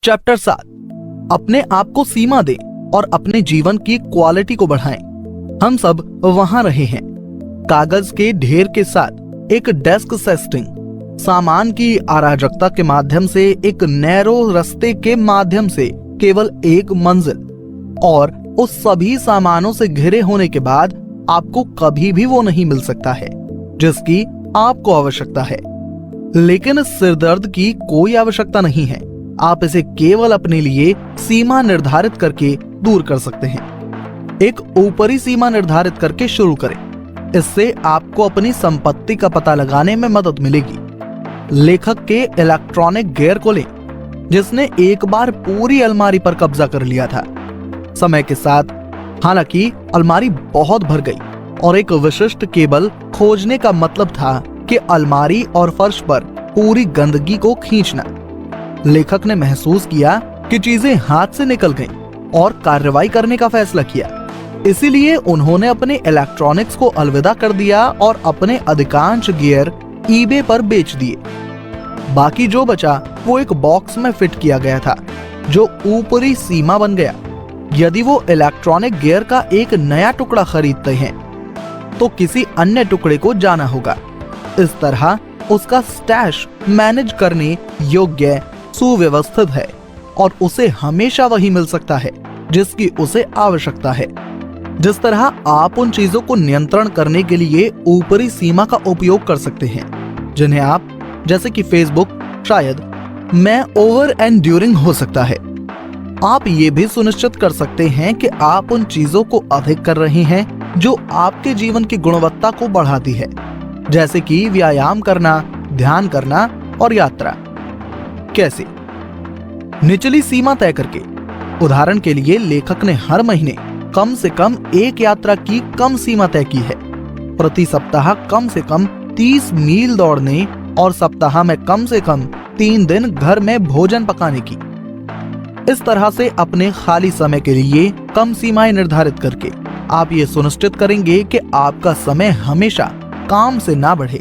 Chapter 7, अपने आप को सीमा दें और अपने जीवन की क्वालिटी को बढ़ाएं। हम सब वहां रहे हैं, कागज के ढेर के साथ एक डेस्क सेटिंग, सामान की अराजकता के माध्यम से एक नैरो रास्ते के माध्यम से केवल एक मंजिल, और उस सभी सामानों से घिरे होने के बाद आपको कभी भी वो नहीं मिल सकता है जिसकी आपको आवश्यकता है। लेकिन इस सिरदर्द की कोई आवश्यकता नहीं है। आप इसे केवल अपने लिए सीमा निर्धारित करके दूर कर सकते हैं। एक ऊपरी सीमा निर्धारित करके शुरू करें। इससे आपको अपनी संपत्ति का पता लगाने में मदद मिलेगी। लेखक के इलेक्ट्रॉनिक गियर को लें, जिसने एक बार पूरी अलमारी पर कब्जा कर लिया था। समय के साथ हालांकि अलमारी बहुत भर गई और एक विशिष्ट केबल खोजने का मतलब था कि अलमारी और फर्श पर पूरी गंदगी को खींचना। लेखक ने महसूस किया कि चीजें हाथ से निकल गईं और कार्रवाई करने का फैसला किया। इसीलिए उन्होंने अपने इलेक्ट्रॉनिक्स को अलविदा कर दिया और अपने अधिकांश गियर ईबे पर बेच दिए। बाकी जो बचा वो एक बॉक्स में फिट किया गया था, जो ऊपरी सीमा बन गया। यदि वो इलेक्ट्रॉनिक गियर का एक नया टुकड़ा खरीदते हैं तो किसी अन्य टुकड़े को जाना होगा। इस तरह उसका स्टैश मैनेज करने योग्य, सुव्यवस्थित है और उसे हमेशा वही मिल सकता है जिसकी उसे आवश्यकता है। जिस तरह आप उन चीजों को नियंत्रण करने के लिए ऊपरी सीमा का उपयोग कर सकते हैं जिन्हें आप, जैसे कि फेसबुक, शायद मैं ओवर एंड ड्यूरिंग हो सकता है। आप ये भी सुनिश्चित कर सकते हैं कि आप उन चीजों को अधिक कर रहे हैं जो आपके जीवन की गुणवत्ता को बढ़ाती है, जैसे कि व्यायाम करना, ध्यान करना और यात्रा। कैसे? निचली सीमा तय करके। उदाहरण के लिए लेखक ने हर महीने कम से कम एक यात्रा की कम सीमा तय की है। प्रति सप्ताह कम से कम 30 मील दौड़ने और सप्ताह में कम से कम 3 दिन घर में भोजन पकाने की। इस तरह से अपने खाली समय के लिए कम सीमाएं निर्धारित करके आप ये सुनिश्चित करेंगे कि आपका समय हमेशा काम से ना बढ़े।